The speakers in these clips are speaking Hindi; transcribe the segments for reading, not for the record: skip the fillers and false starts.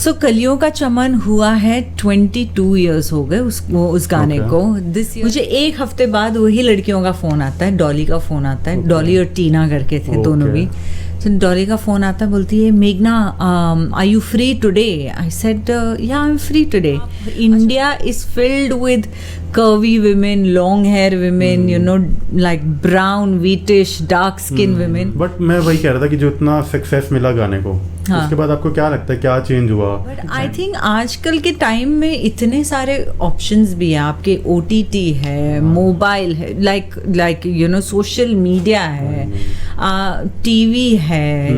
सो कलियों का चमन हुआ है 22 इयर्स हो गए उस गाने को। मुझे एक हफ्ते बाद वही लड़कियों का फोन आता है, डॉली का फोन आता है। डॉली और टीना करके थे दोनों भी। तो डॉली का फोन आता है, बोलती है मेघना are you free today? I said या I am free today. India is filled with curvy women, long hair women, you know, like brown, wheatish, dark skin women. But मैं वही कह रहा था कि जो इतना सक्सेस मिला गाने को, हाँ. उसके बाद आपको क्या लगता है क्या चेंज हुआ? बट आई थिंक आजकल के टाइम में इतने सारे ऑप्शंस भी हैं आपके। OTT है, मोबाइल है, like you know social media है, टीवी है,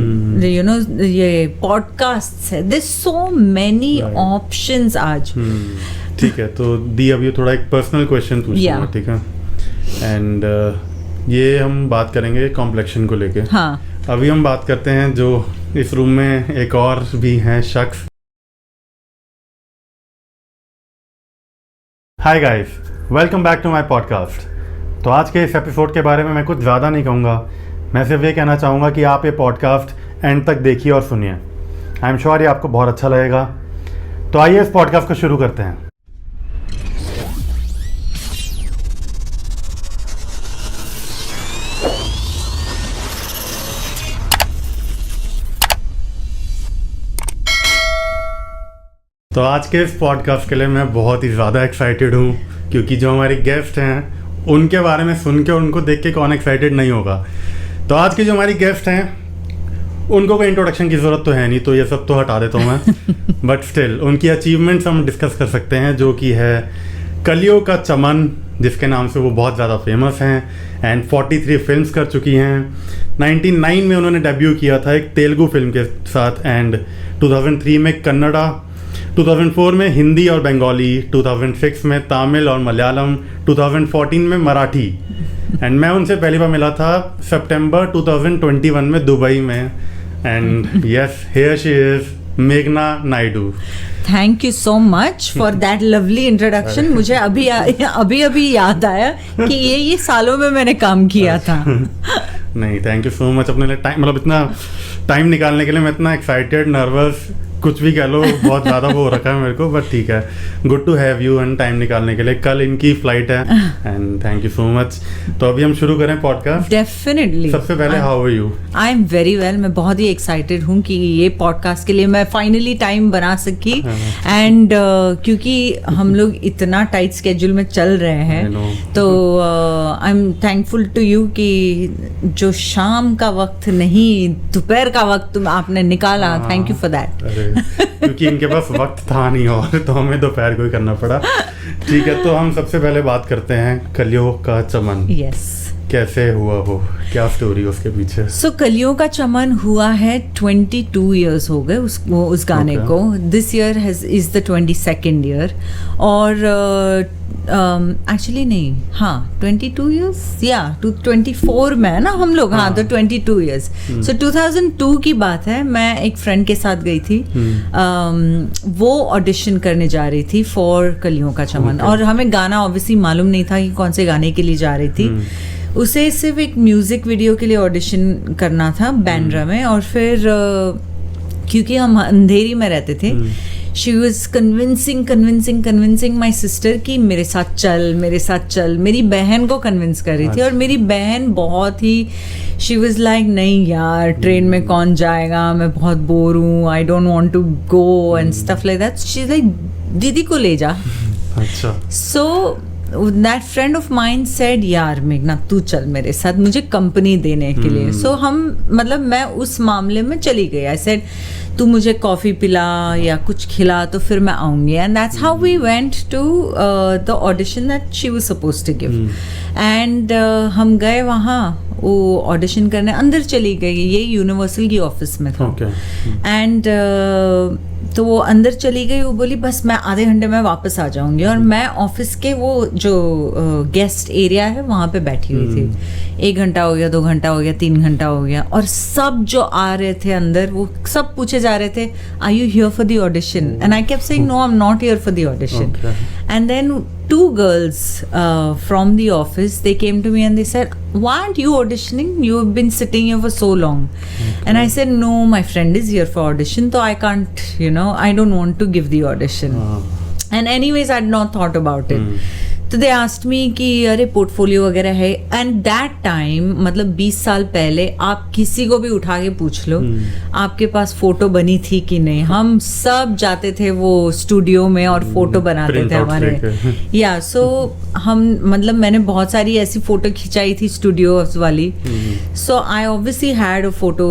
यू नो ये पॉडकास्ट है। देयर सो मेनी ऑप्शंस आज। ठीक है, तो दी अब ये थोड़ा एक पर्सनल क्वेश्चन पूछूंगा, ठीक है? एंड ये हम बात करेंगे कॉम्प्लेक्शन को लेके। हाँ. अभी हम बात करते हैं जो इस रूम में एक और भी हैं शख्स। Hi guys, welcome back to my podcast. तो आज के इस एपिसोड के बारे में मैं कुछ ज़्यादा नहीं कहूँगा, मैं सिर्फ ये कहना चाहूँगा कि आप ये पॉडकास्ट एंड तक देखिए और सुनिए। आई एम श्योर ये आपको बहुत अच्छा लगेगा। तो आइए इस पॉडकास्ट को शुरू करते हैं। तो आज के इस पॉडकास्ट के लिए मैं बहुत ही ज़्यादा एक्साइटेड हूँ, क्योंकि जो हमारे गेस्ट हैं उनके बारे में सुन के और उनको देख के कौन एक्साइटेड नहीं होगा। तो आज के जो हमारी गेस्ट हैं उनको कोई इंट्रोडक्शन की ज़रूरत तो है नहीं, तो ये सब तो हटा देता हूँ मैं। बट स्टिल उनकी अचीवमेंट्स हम डिस्कस कर सकते हैं, जो कि है कलियों का चमन, जिसके नाम से वो बहुत ज़्यादा फेमस हैं एंड 43 फिल्म्स कर चुकी हैं। 99 में उन्होंने डेब्यू किया था एक तेलुगु फिल्म के साथ, एंड 2003 में कन्नड़ा, 2004 में हिंदी और बंगाली, 2006 में तमिल और मलयालम, 2014 में मराठी। एंड मैं उनसे पहली बार मिला था सितंबर 2021 में दुबई में। And yes, here she is मेघना Naidu. Thank you so much for that lovely introduction. मुझे अभी याद आया कि ये सालों में मैंने काम किया था। नहीं, थैंक यू सो मच अपने लिए टाइम, मतलब इतना टाइम निकालने के लिए। मैं इतना एक्साइटेड, नर्वस, कुछ भी कह लो, बहुत ज़्यादा वो हो रखा है मेरे को। बट ठीक है, good to have you and time निकालने के लिए। कल इनकी फ्लाइट है and thank you so much. तो अभी हम शुरू करें पॉडकास्ट। डेफिनेटली। सबसे पहले how are you? I am very well. मैं बहुत ही एक्साइटेड हूँ कि ये पॉडकास्ट के लिए मैं फाइनली टाइम बना सकी। एंड क्योंकि हम लोग इतना टाइट स्केड्यूल में चल रहे हैं, तो I am thankful to you कि जो शाम का वक्त नहीं, दोपहर का वक्त आपने निकाला। Thank you for that. क्योंकि इनके पास वक्त था नहीं और तो हमें दोपहर को ही करना पड़ा। ठीक है, तो हम सबसे पहले बात करते हैं कलियों का चमन। यस। कैसे हुआ वो, क्या स्टोरी उसके पीछे? सो कलियों का चमन हुआ है 22 इयर्स हो गए उस गाने को। This year is the 22nd year. और एक्चुअली नहीं, हाँ 22 इयर्स या 24 में है ना हम लोग। हाँ, तो 22 इयर्स। सो 2002 की बात है। मैं एक फ्रेंड के साथ गई थी। वो ऑडिशन करने जा रही थी फॉर कलियों का चमन। और हमें गाना ऑब्वियसली मालूम नहीं था कि कौन से गाने के लिए जा रही थी। उसे सिर्फ एक म्यूजिक वीडियो के लिए ऑडिशन करना था बैंड्रा में। और फिर क्योंकि हम अंधेरी में रहते थे, she was convincing my sister कि मेरे साथ चल। मेरी बहन को कन्विंस कर रही थी। और मेरी बहन बहुत ही, शी वॉज लाइक नहीं यार, ट्रेन में कौन जाएगा, मैं बहुत बोर हूँ, I don't want to go and stuff like that. She is like दीदी को ले जा। अच्छा। So that friend of mind said यार मेघना तू चल मेरे साथ, मुझे कंपनी देने के लिए। सो मैं उस मामले में चली गई। आई सेड तू मुझे कॉफ़ी पिला या कुछ खिला तो फिर मैं आऊँगी। And that's how we went to the audition that she was supposed to give. And हम गए वहाँ, वो ऑडिशन करने अंदर चली गई। ये यूनिवर्सल की ऑफिस में था। एंड तो वो अंदर चली गई। वो बोली बस मैं आधे घंटे में वापस आ जाऊंगी। और मैं ऑफिस के वो जो गेस्ट एरिया है वहाँ पे बैठी हुई थी। 1 घंटा हो गया, 2 घंटा हो गया, 3 घंटा हो गया। और सब जो आ रहे थे अंदर, वो सब पूछे जा रहे थे are you here for the audition? And I kept saying no, I am not here for the audition. And then two girls from the office, they came to me and they said, why aren't you auditioning? You have been sitting here for so long. And I said, no, my friend is here for audition, so I can't, I don't want to give the audition. And anyways, I had not thought about it. तो दे आस्क्ड मी कि अरे पोर्टफोलियो वगैरह है. एंड दैट टाइम, मतलब 20 साल पहले, आप किसी को भी उठा के पूछ लो आपके पास फोटो बनी थी कि नहीं. हम सब जाते थे वो स्टूडियो में और फोटो बनाते थे हमारे. या सो हम, मतलब मैंने बहुत सारी ऐसी फोटो खिंचाई थी स्टूडियो वाली. So I obviously had a photo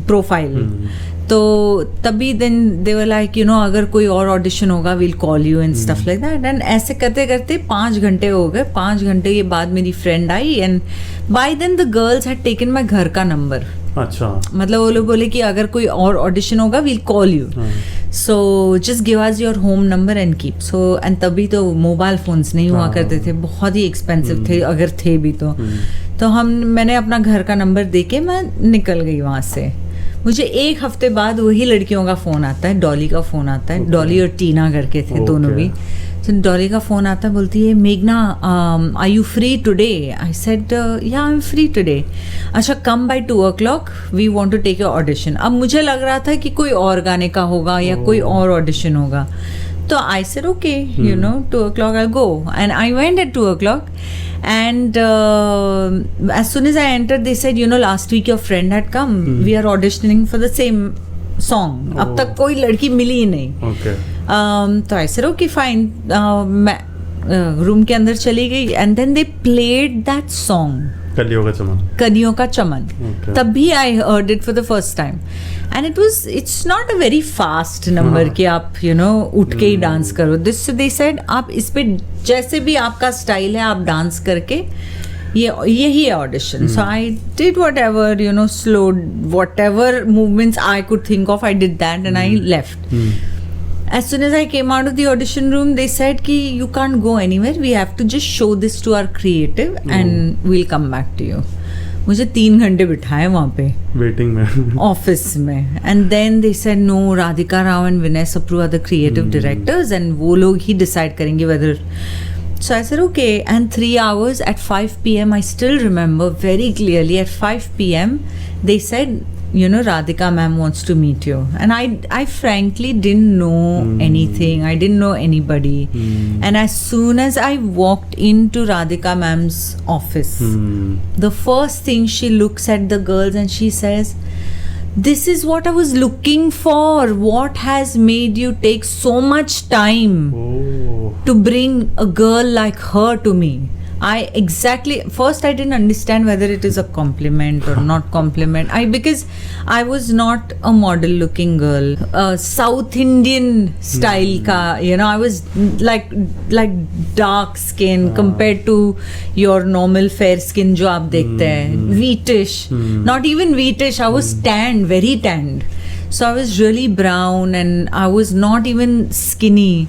profile. तो तभी देन दे वर लाइक अगर कोई और ऑडिशन होगा we'll call you and stuff like that. And ऐसे करते करते 5 घंटे हो गए. 5 घंटे के बाद मेरी फ्रेंड आई and by then the girls had taken my घर का नंबर. अच्छा. मतलब वो लोग बोले कि अगर कोई और ऑडिशन होगा we'll call you, so just give us your home number and keep. So and तभी तो मोबाइल फोन्स नहीं हुआ करते थे, बहुत ही एक्सपेंसिव थे अगर थे भी तो मैंने अपना घर का नंबर देके मैं निकल गई वहाँ से. मुझे 1 हफ्ते बाद वही लड़कियों का फ़ोन आता है, डॉली का फ़ोन आता है. डॉली और टीना करके थे दोनों भी. तो डॉली का फ़ोन आता है, बोलती है, मेघना are you free today? I said या आई एम फ्री टुडे. अच्छा, come by 2 o'clock, we want to take your audition. अब मुझे लग रहा था कि कोई और गाने का होगा या कोई और ऑडिशन होगा. तो I said okay, 2 o'clock I'll go. And I went at 2 o'clock. And as soon as I entered, they said, last week your friend had come. We are auditioning for the same song. अब तक कोई लड़की मिली ही नहीं. Okay. तो I said, okay, fine. मैं रूम के अंदर चली गई. And then they played that song. कलियों का चमन. Okay. तभी I heard it for the first time. And it's not a very fast number कि आप उठ के ही डांस करो. This they said, आप इस पे जैसे भी आपका स्टाइल है आप डांस करके, यही है audition. So I did whatever, slow, whatever movements I could think of, I did that and I left. As soon as I came out of the audition room, they said कि you can't go anywhere. We have to just show this to our creative and we'll come back to you. मुझे 3 घंटे बिठाए वहाँ पे वेटिंग में, ऑफिस में. And then they said no, Radhika Rao and Vinay Sapru are the creative directors and वो लोग ही डिसाइड करेंगे whether. So I said okay, and 3 hours at 5 p.m. I still remember very clearly. At 5 p.m. they said, Radhika ma'am wants to meet you. And I frankly didn't know anything. I didn't know anybody. And as soon as I walked into Radhika ma'am's office, the first thing she looks at the girls and she says, this is what I was looking for. What has made you take so much time to bring a girl like her to me? First I didn't understand whether it is a compliment or not compliment. Because I was not a model looking girl. South Indian style ka, I was like dark skin compared to your normal fair skin jo aap dekhte hain. Wheatish. Not even wheatish, I was tanned, very tanned. So I was really brown and I was not even skinny.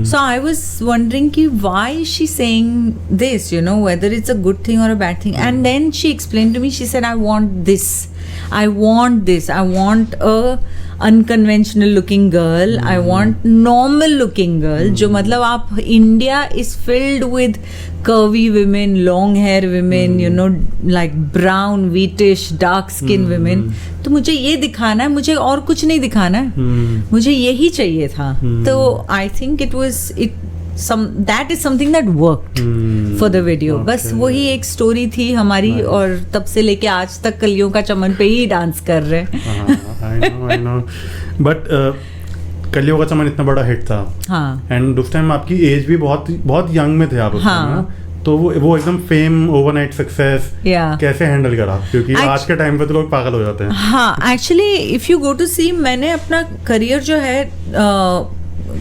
So I was wondering why is she saying this, whether it's a good thing or a bad thing. And then she explained to me, she said, I want this. I want a unconventional looking girl. I want normal looking girl. जो मतलब आप, India is filled with curvy women, long hair women, like brown, wheatish, dark skin women. तो मुझे ये दिखाना है, मुझे और कुछ नहीं दिखाना है, मुझे यही चाहिए था. तो I think that is something that worked for the video. बस वही एक स्टोरी थी हमारी. और तब से लेके आज तक कलियों का चमन पे ही डांस कर रहे हैं. I know. But कलियों का चमन इतना बड़ा हिट था. हाँ. एंड उस टाइम आपकी एज भी बहुत यंग में थे आप उस टाइम. तो वो एकदम फेम, ओवरनाइट सक्सेस कैसे हैंडल करा? क्योंकि आज के टाइम पे तो लोग पागल हो जाते हैं. हाँ, actually if you go to see, मैंने अपना करियर जो है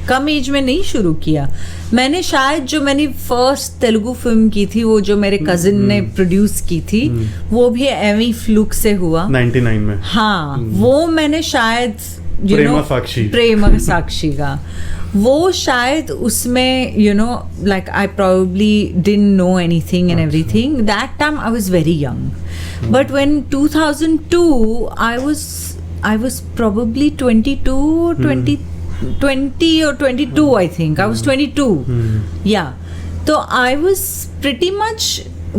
कम एज में नहीं शुरू किया. मैंने शायद जो मैंने फर्स्ट तेलुगु फिल्म की थी, वो जो मेरे कजिन ने प्रोड्यूस की थी, वो भी एवी फ्लूक से हुआ 99 में. हाँ, वो मैंने शायद प्रेमा साक्षी का, वो शायद उसमें like I probably didn't know anything and everything. That time I was very young. But when 2002, I was probably 22 or 20 or 22 I think. I was 22. Yeah. तो I was pretty much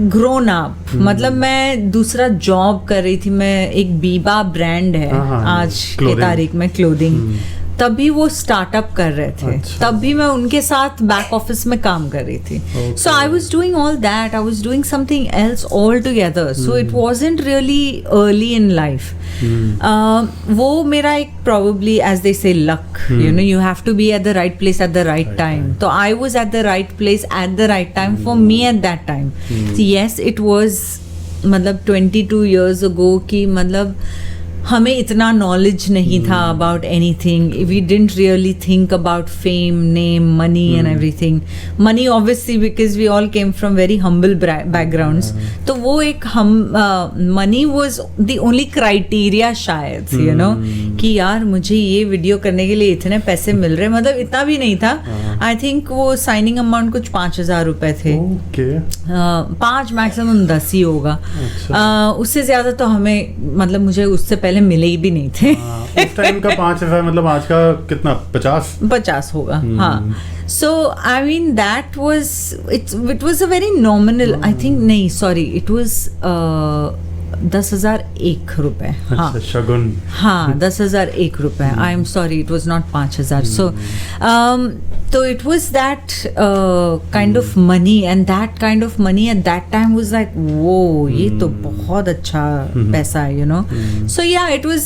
grown up. मतलब मैं दूसरा जॉब कर रही थी. मैं एक बीबा ब्रांड है आज के तारीख में क्लोथिंग. तभी वो स्टार्टअप कर रहे थे. तभी मैं उनके साथ बैक ऑफिस में काम कर रही थी. So I was doing all that. I was doing something else all together. So it wasn't really early in life. वो मेरा एक probably as they say luck. You know, you have to be at the right place at the right time. So I was at the right place at the right time for me at that time. So yes, it was मतलब 22 years ago कि मतलब हमें इतना नॉलेज नहीं था about anything. We didn't really think about fame, name, money and everything. Money obviously because we all came from very humble backgrounds. तो वो एक हम money was the only criteria शायद, यू नो, कि यार मुझे ये वीडियो करने के लिए इतने पैसे मिल रहे. मतलब इतना भी नहीं था. आई थिंक वो साइनिंग अमाउंट कुछ 5,000 रुपए थे. 5 मैक्सिमम 10 ही होगा. उससे ज्यादा तो हमें मतलब मुझे उससे पहले मिले ही भी नहीं थे. उस टाइम का 5,000 मतलब आज का कितना? 50 होगा. हाँ. So I mean that was it was a very nominal. I think नहीं, sorry, it was 10,001 रुपए. हाँ, शगुन. हाँ, 10,001 रुपए. I am sorry, it was not 5,000. So so it was that kind of money, and that kind of money at that time was like, whoa, ये तो बहुत अच्छा पैसा है, you know. So yeah, it was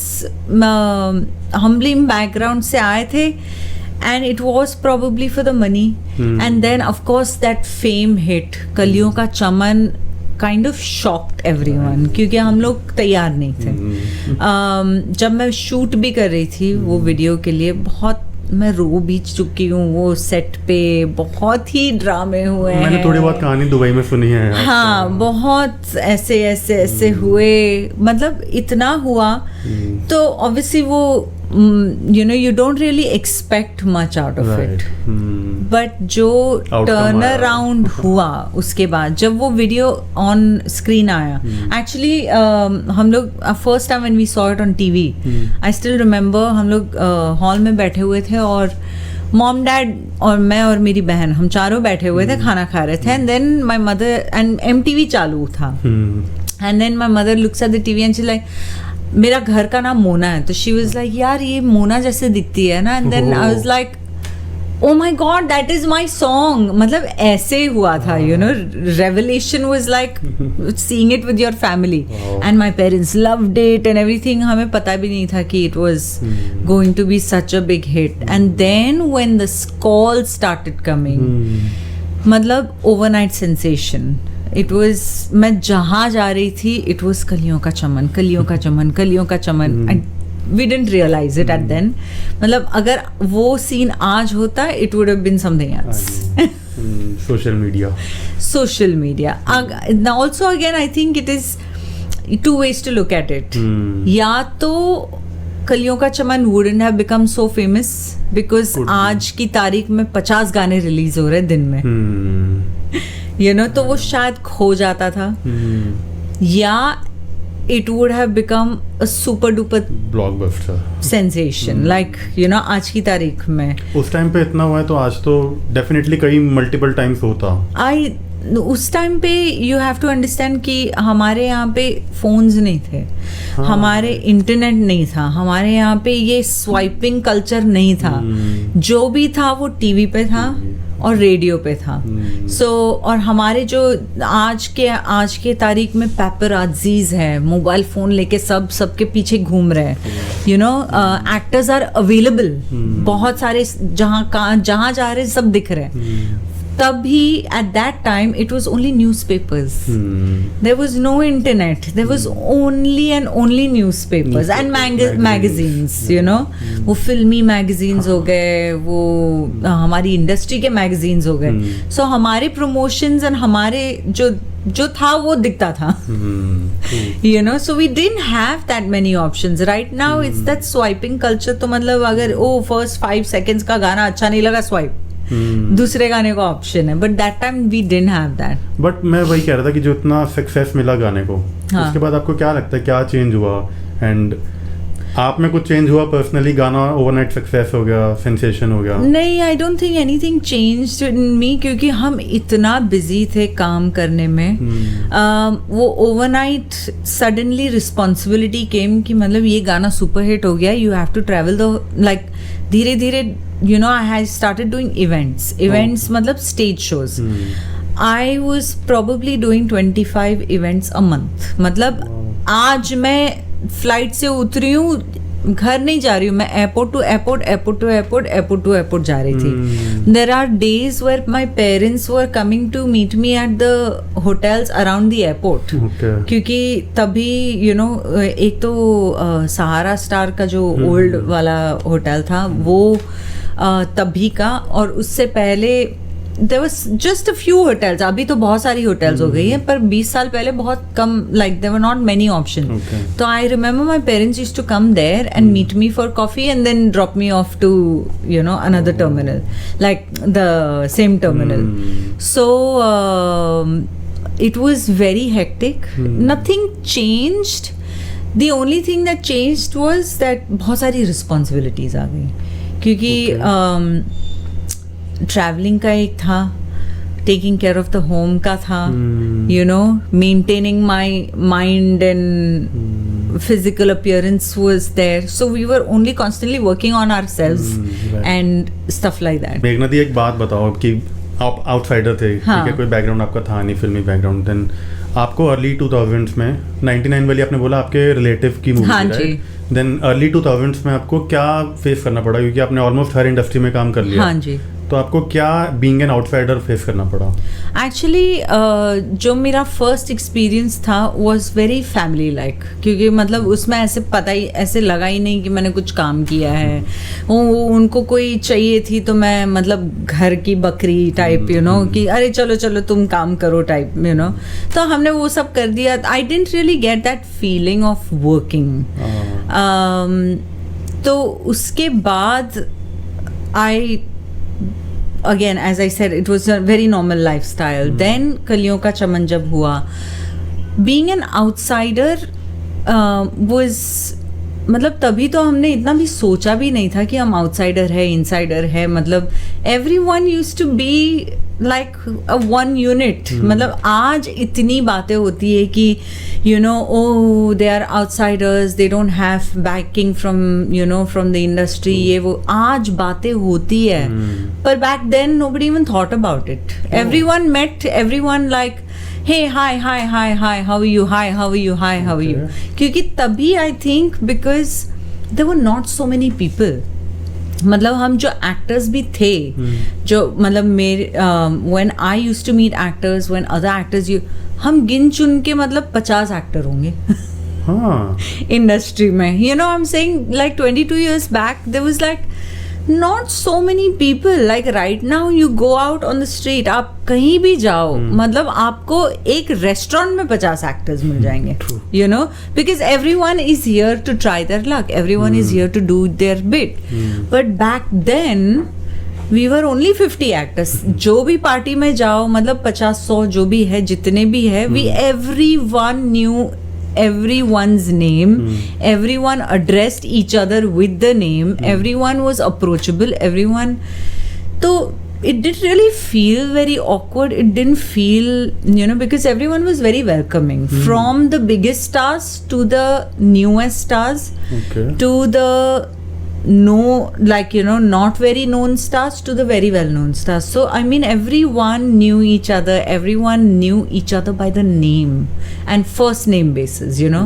humbling background से आए थे. And it was probably for the money. And then of course that fame hit. कलियों का चमन kind of shocked everyone. क्योंकि हम लोग तैयार नहीं थे. जब मैं शूट भी कर रही थी वो वीडियो के लिए, बहुत मैं रो भी चुकी हूँ. वो सेट पे बहुत ही ड्रामे हुए हैं. मैंने थोड़ी बहुत कहानी दुबई में सुनी है. हाँ, बहुत ऐसे हुए. मतलब इतना हुआ. तो ऑब्वियसली वो you know, you don't really expect much out of it. But जो टर्न अराउंड हुआ उसके बाद, जब वो वीडियो ऑन स्क्रीन आया, एक्चुअली हम लोग first time when we saw it on TV, I still remember, हम लोग हॉल में बैठे हुए थे और मॉम, डैड और मैं और मेरी बहन, हम चारों बैठे हुए थे, खाना खा रहे थे. And then my mother, and MTV चालू था. And then my mother looks at the TV and she like, मेरा घर का नाम मोना है, तो शी वाज लाइक, यार ये मोना जैसे दिखती है ना. And then I was like, oh my god, that is my song. मतलब ऐसे हुआ था, you know. Revelation was like seeing it with your family. And my parents loved it and everything. हमें पता भी नहीं था कि it was going to be such a big hit. And then when the call started coming, मतलब ओवरनाइट सेंसेशन. इट वॉज, मैं जहाँ जा रही थी, इट वॉज कलियों का चमन, कलियों का चमन, कलियों का चमन. And we didn't realise it at then. मतलब अगर वो सीन आज होता, it would have been something else. Social media also, again I think it is two ways to look at it. या तो कलियों का चमन wouldn't have become so famous because आज की तारीख में 50 गाने रिलीज हो रहे हैं दिन में. You know, तो वो शायद खो जाता था. या it would have become a super duper blockbuster sensation. Like, you know, आज की तारीख में उस टाइम पे इतना हुआ है, तो आज तो डेफिनेटली कई मल्टीपल टाइम्स होता. उस टाइम पे यू हैव टू अंडरस्टैंड कि हमारे यहाँ पे फोन्स नहीं थे. हमारे इंटरनेट नहीं था. हमारे यहाँ पे ये स्वाइपिंग कल्चर नहीं था. जो भी था वो टीवी पे था और रेडियो पे था. सो और हमारे जो आज के तारीख में पेपराजीज है, मोबाइल फोन लेके सबके पीछे घूम रहे हैं. You know, actors are available. बहुत सारे जहाँ जा रहे सब दिख रहे हैं. तभी at that time it was only newspapers. There was no internet. There was only and only newspapers and magazines. You know, वो फिल्मी magazines हो गए, वो हमारी इंडस्ट्री के magazines हो गए. So हमारे promotions and हमारे जो था वो दिखता था. You know, so we didn't have that many options. Right now it's that swiping culture. तो मतलब अगर first 5 seconds का गाना अच्छा नहीं लगा, swipe. दूसरे गाने का ऑप्शन है. But that time we didn't have that. But मैं वही कह रहा था कि जो इतना सक्सेस मिला गाने को, उसके बाद आपको क्या लगता है क्या चेंज हुआ? एंड आप में कुछ चेंज हुआ पर्सनली? गाना ओवरनाइट सक्सेस हो गया, सेंसेशन हो गया? नहीं, I don't think anything changed in me, क्योंकि हम इतना बिजी थे काम करने में. वो ओवरनाइट सडनली रिस्पॉन्सिबिलिटी केम कि मतलब ये गाना सुपर हिट हो गया, you have to travel the like धीरे धीरे you know I have started doing events मतलब stage shows. I was probably doing 25 events a month. मतलब आज मैं फ्लाइट से उतरी हूँ, घर नहीं जा रही हूँ, मैं एयरपोर्ट टू एयरपोर्ट जा रही थी. There are days where my parents were coming to meet me at the hotels around the airport. Okay. क्योंकि तभी you know एक तो सहारा स्टार का जो ओल्ड वाला होटल था वो तभी का, और उससे पहले there was just a few hotels. अभी तो बहुत सारी hotels हो गई हैं, पर 20 साल पहले बहुत कम, like there were not many options. Okay. तो I remember my parents used to come there and meet me for coffee and then drop me off to you know another terminal, like the same terminal. So it was very hectic. Nothing changed. The only thing that changed was that बहुत सारी responsibilities आ गई, क्योंकि ट्रैवलिंग का एक था, taking care of the home का था, you no maintaining my mind and physical appearance was there, so we were only constantly working on ourselves and stuff like that. मेघना दी, एक बात बताओ कि आप आउटसाइडर थे, ठीक है, कोई बैकग्राउंड आपका था नहीं, फिल्मी बैकग्राउंड. देन आपको अर्ली 2000s में 99 वाली आपने बोला आपके रिलेटिव की मूवी है, देन अर्ली 2000s में आपको क्या फेस करना पड़ा, क्योंकि आपने ऑलमोस्ट हर इंडस्ट्री में काम कर लिया. हाँ जी. तो आपको क्या बीइंग एन आउटसाइडर फेस करना पड़ा? एक्चुअली जो मेरा फर्स्ट एक्सपीरियंस था वाज वेरी फैमिली लाइक, क्योंकि मतलब उसमें ऐसे पता ही ऐसे लगा ही नहीं कि मैंने कुछ काम किया है. उनको कोई चाहिए थी तो मैं मतलब घर की बकरी टाइप यू नो कि अरे चलो चलो तुम काम करो टाइप यू नो. तो हमने वो सब कर दिया. I didn't really get that feeling of working. तो उसके बाद आई again as I said it was a very normal lifestyle. Then कलियों का चमन जब हुआ, being an outsider was मतलब तभी तो हमने इतना भी सोचा भी नहीं था कि हम आउटसाइडर है इनसाइडर है. मतलब everyone used to be like a one unit. मतलब आज इतनी बातें होती है कि you know oh they are outsiders, they don't have backing from you know from the industry, ये वो आज बातें होती है. पर back then nobody even thought about it. Everyone met everyone like hey hi how are you, hi how are you, hi how are you. क्योंकि तभी I think because there were not so many people. मतलब हम जो एक्टर्स भी थे जो मतलब मेरे when I used to meet actors, when other actors हम गिन चुन के मतलब 50 एक्टर होंगे इंडस्ट्री में. You know I am saying like 22 years back there was like not so many people. Like right now you go out on the street, आप कहीं भी जाओ मतलब आपको एक रेस्टोरेंट में 50 एक्टर्स मिल जाएंगे. You know because everyone is here to try their luck, everyone is here to do their bit. But back then we were only 50 actors. जो भी पार्टी में जाओ मतलब 50-100 जो भी है जितने भी है, we everyone knew everyone's name, everyone addressed each other with the name, everyone was approachable, everyone. So it didn't really feel very awkward, it didn't feel you know because everyone was very welcoming, from the biggest stars to the newest stars, to the no like you know not very known stars to the very well known stars. So I mean everyone knew each other, everyone knew each other by the name and first name basis, you know.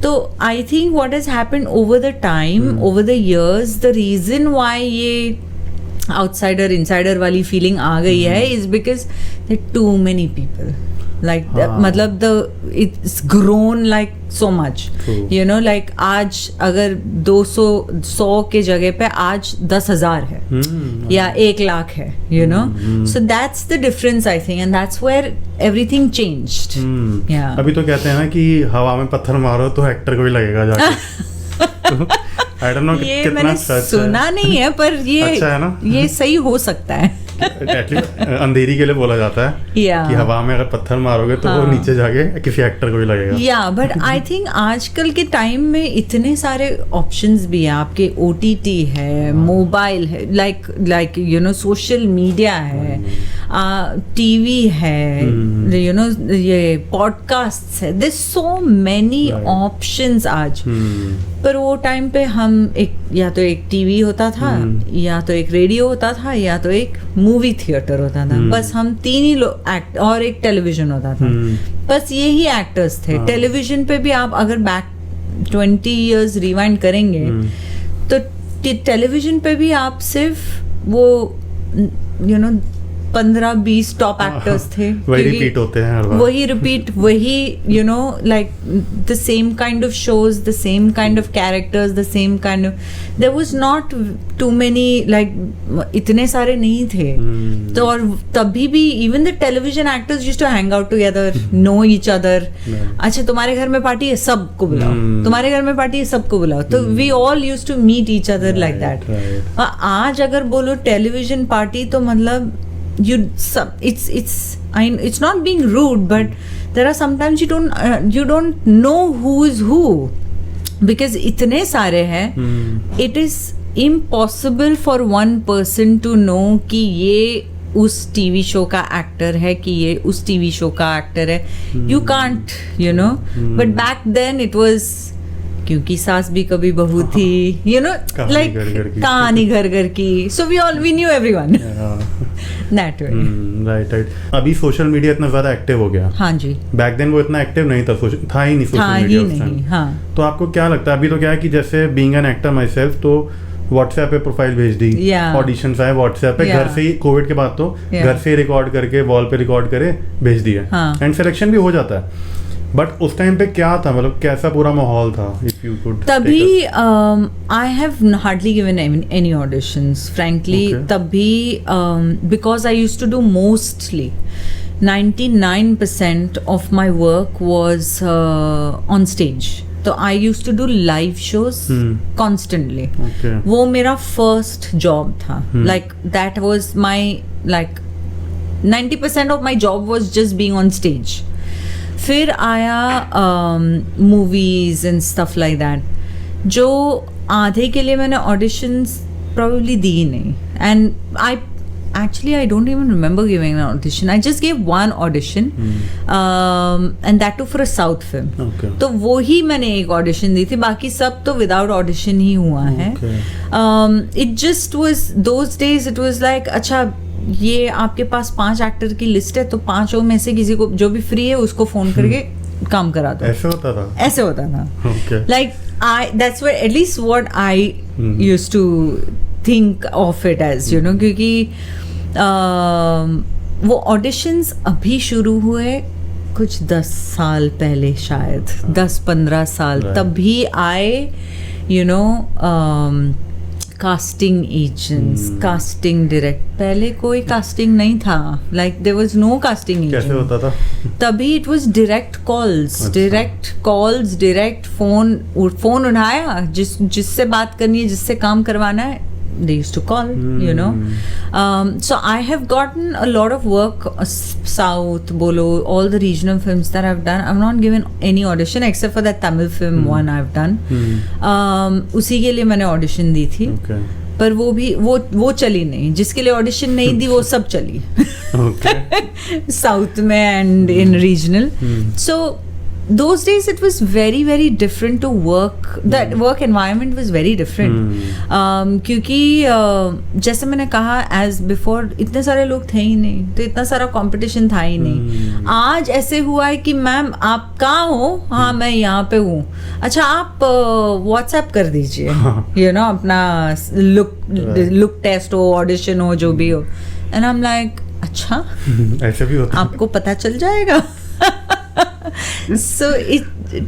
So I think what has happened over the time, over the years, the reason why ये outsider insider वाली feeling आ गई है is because there are too many people. Like मतलब it's grown like so much. You know like आज अगर 200 के जगह पे आज 10,000 है या 100,000 है. You know so that's the difference I think, and that's where everything changed. Yeah. अभी तो कहते हैं ना कि हवा में पत्थर मारो तो एक्टर को भी लगेगा जाके. I don't know ये कितना मैंने सुना नहीं है पर ये अच्छा है ना? ये सही हो सकता है. एटलीस्ट अंधेरी के लिए बोला जाता है Yeah. कि हवा में अगर पत्थर मारोगे तो वो हाँ. नीचे जाके किसी एक्टर को भी लगेगा. या बट आई थिंक आजकल के टाइम में इतने सारे ऑप्शंस भी हैं आपके. OTT है, मोबाइल है, like you know social media है, टीवी है, यू नो ये पॉडकास्ट है. देयर सो मेनी ऑप्शंस आज. पर वो टाइम पे हम या तो एक टीवी होता था, या तो एक रेडियो होता था, या तो एक मूवी थिएटर होता था. बस हम तीन ही लोग एक्ट, और एक टेलीविजन होता था. बस यही एक्टर्स थे. टेलीविजन पे भी आप अगर बैक 20 इयर्स रिवाइंड करेंगे तो टेलीविजन पे भी आप सिर्फ वो यू नो 15-20 टॉप एक्टर्स थे. वही रिपीट होते हैं हर बार. वही रिपीट, वही you know like the same kind of shows, the same kind of characters, the same kind of. There was not too many like इतने सारे नहीं थे. तो और तभी भी even the television actors used to hang out together, know each other. अच्छा तुम्हारे घर में पार्टी है, सबको बुलाओ. तुम्हारे घर में पार्टी है, सबको बुलाओ. तो we all used to meet each other like that. आज अगर बोलो टेलीविजन पार्टी तो मतलब it's not being rude, but there are sometimes you don't know who is who because itne sare hain. It is impossible for one person to know कि ये उस टीवी शो का एक्टर है, कि ये उस टीवी शो का एक्टर है. You can't, you know. But back then it was क्योंकि सास भी कभी बहू थी, you know, like कहानी घर घर की. So we knew everyone. That way. Right. अभी सोशल मीडिया इतना ज्यादा एक्टिव हो गया. हाँ जी. बैक देन वो इतना एक्टिव नहीं था ही नहीं सोशल मीडिया उस टाइम. हाँ. तो आपको क्या लगता है अभी तो क्या है कि जैसे being an actor my self तो व्हाट्सएप पे प्रोफाइल भेज दी, ऑडिशंस आए व्हाट्सएप पे, घर से ही कोविड के बाद तो घर से ही रिकॉर्ड करके वॉल पे रिकॉर्ड करे भेज दिए, एंड सिलेक्शन भी हो जाता है. बट उस टाइम पे क्या था, मतलब कैसा पूरा माहौल था? If you could. तभी I have hardly given any auditions frankly. तभी because I used to do mostly 99% of my work was on stage. तो I used to do live shows constantly. वो मेरा फर्स्ट जॉब था. Like that was my like 90% of my job was just being on stage. फिर आया movies and stuff like that, जो आधे के लिए मैंने ऑडिशंस प्रोबेबली दी नहीं. And I don't even remember giving an audition. I just gave one audition, and that too for a South film. तो वो ही मैंने एक ऑडिशन दी थी, बाकी सब तो विदाउट ऑडिशन ही हुआ है. It just was those days. It was like अच्छा ये आपके पास 5 एक्टर की लिस्ट है तो 5 में से किसी को जो भी फ्री है उसको फोन करके काम करा दो. ऐसे होता था. Like that's what at least what I used to think of it as, you know, क्योंकि वो ऑडिशंस अभी शुरू हुए कुछ 10 साल पहले, शायद 10-15 साल. तभी आए you know casting agents, casting direct. पहले कोई कास्टिंग नहीं था. Like there was no casting agent. कैसे होता था? तभी it was direct calls, direct phone उठाया, जिससे बात करनी है, जिससे काम करवाना है, they used to call, you know. So I have gotten a lot of work, South, Bolo, all the regional films that I've done. I've not given any audition except for that Tamil film one I've done. उसी के लिए मैंने audition दी थी. पर वो भी वो चली नहीं. जिसके लिए ऑडिशन नहीं दी वो सब चली. साउथ में and in regional. So those days it was very very different to work. That work environment was very different. क्योंकि जैसे मैंने कहा as before इतने सारे लोग थे ही नहीं, तो इतना सारा competition था ही नहीं. आज ऐसे हुआ है कि मैम आप कहाँ हो? हाँ मैं यहाँ पे हूँ. अच्छा आप WhatsApp कर दीजिए, you know, अपना look test हो, audition हो, जो भी हो. And I'm like अच्छा ऐसे भी होता है, आपको पता चल जाएगा. So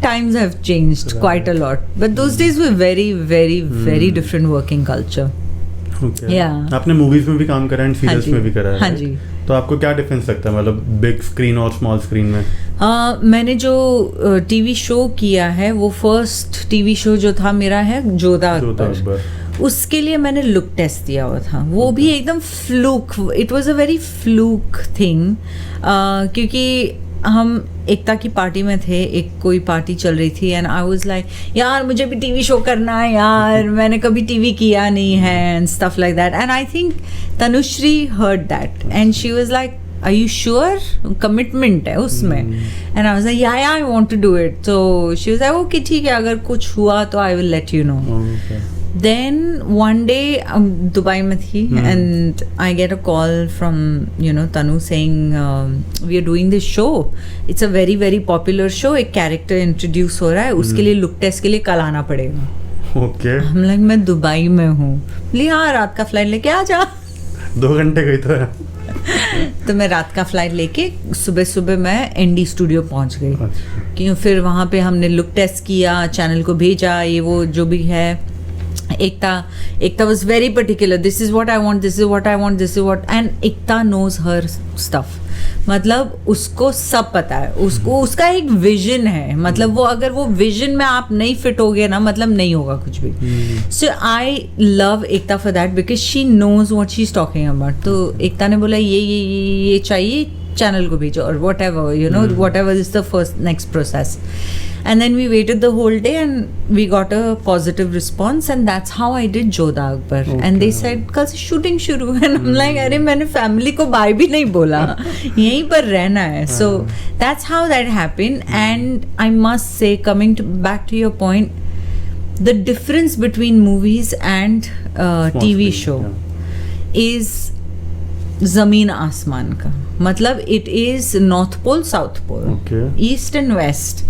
times have changed quite a lot, but those days were very very very different working culture. Yeah. आपने मूवीज में भी काम करा है, सीरियल्स में भी करा है. हाँ जी. तो आपको क्या डिफरेंस लगता है, मतलब बिग स्क्रीन और स्मॉल स्क्रीन में? मैंने जो टीवी शो किया है, वो फर्स्ट टीवी शो जो था मेरा है जोधा अकबर. उसके लिए मैंने लुक टेस्ट दिया हुआ था, वो भी एकदम fluke, it was a very fluke thing, क्योंकि हम एकता की पार्टी में थे, एक कोई पार्टी चल रही थी एंड आई वाज लाइक यार मुझे भी टीवी शो करना है यार, मैंने कभी टीवी किया नहीं है and stuff like that, and I think Tanushree heard that and she was like are you sure, commitment है उसमें, and I was like yeah I want to do it, so she was like okay ठीक है, अगर कुछ हुआ तो I will let you know. Then one day Dubai में थी and I get a call from Tanu saying we are doing this show, it's a very very popular show, एक character introduce हो रहा है, उसके लिए look test के लिए कल आना पड़ेगा. Okay. हम लोग मैं दुबई में हूँ, बोली हाँ रात का फ्लाइट लेके आ जा. 2 घंटे गई तो है. तो मैं रात का फ्लाइट लेके सुबह सुबह मैं एनडी स्टूडियो पहुंच गई. क्यों फिर वहाँ पे हमने लुक टेस्ट किया, चैनल को भेजा, ये वो जो भी है. Ekta was very particular, this is what I want, this is what I want, this is what, and Ekta knows her stuff. मतलब उसको सब पता है, उसको उसका एक विजन है, मतलब वो अगर वो विजन में आप नहीं फिट होगे ना, मतलब नहीं होगा कुछ भी. So I love Ekta for that because she knows what she is talking about. तो एकता ने बोला ये चाहिए, चैनल को भेजो और whatever is the first next process. And then we waited the whole day and we got a positive response and that's how I did Jodha Akbar. Okay. And they said कल से shooting शुरू है. And I'm like अरे मैंने family को bye भी नहीं बोला, यहीं पर रहना है. So that's how that happened. And I must say, coming back to your point, the difference between movies and TV show is ज़मीन आसमान का. मतलब it is North Pole, South Pole, East and West.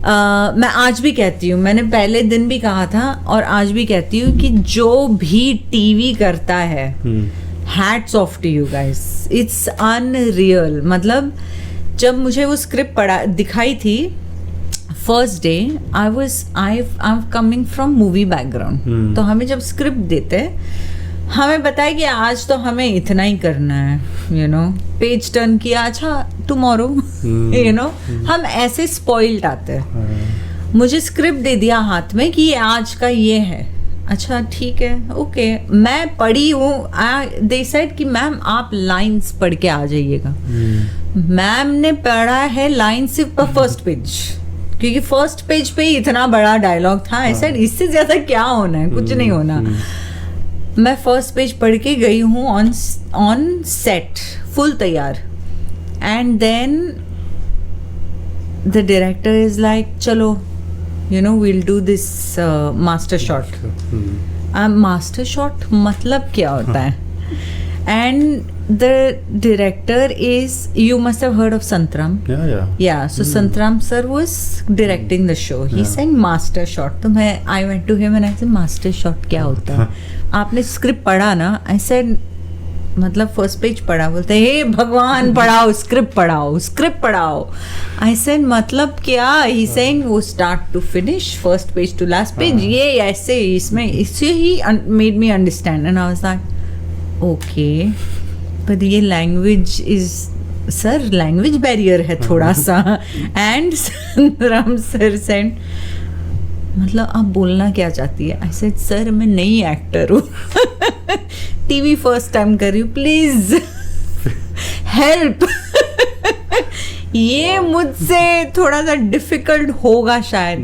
मैं आज भी कहती हूँ, मैंने पहले दिन भी कहा था और आज भी कहती हूँ कि जो भी टीवी करता है, hats off to you guys, it's unreal. मतलब जब मुझे वो स्क्रिप्ट दिखाई थी first day, I am coming from movie background, तो हमें जब स्क्रिप्ट देते हमें बताया कि आज तो हमें इतना ही करना है, पेज टर्न किया, अच्छा टुमारो, हम ऐसे स्पॉइल्ड आते हैं. मुझे स्क्रिप्ट दे दिया हाथ में कि ये आज का ये है, अच्छा ठीक है ओके. मैं पढ़ी हूँ, दे सेड कि मैम आप लाइंस पढ़ के आ जाइएगा. मैम ने पढ़ा है लाइन सिर्फ फर्स्ट पेज, क्योंकि फर्स्ट पेज पे ही इतना बड़ा डायलॉग था. ऐसा इससे ज्यादा क्या होना है, कुछ नहीं होना. मैं फर्स्ट पेज पढ़ के गई हूँ ऑन सेट फुल तैयार, and then the director is like चलो we'll do this master shot. Master shot मतलब क्या होता है? And the director is, you must have heard of Santram. Yeah, so Santram sir was directing the show. He sang master shot. तो I went to him and I said master shot क्या होता है? आपने स्क्रिप्ट पढ़ा ना? I said मतलब फर्स्ट पेज पढ़ा. बोलते हे भगवान पढ़ाओ, स्क्रिप्ट पढ़ाओ. I said मतलब क्या? He saying वो start to finish, first page to last page, ये ऐसे इसमें, इससे ही made me understand. And I was like okay, but ये language is, sir language barrier है थोड़ा सा. एंड संतराम सर सेड मतलब आप बोलना क्या चाहती है? आई सेड सर मैं नई एक्टर हूँ, टीवी फर्स्ट टाइम कर रही हूँ, प्लीज हेल्प. ये मुझसे थोड़ा सा डिफिकल्ट होगा शायद.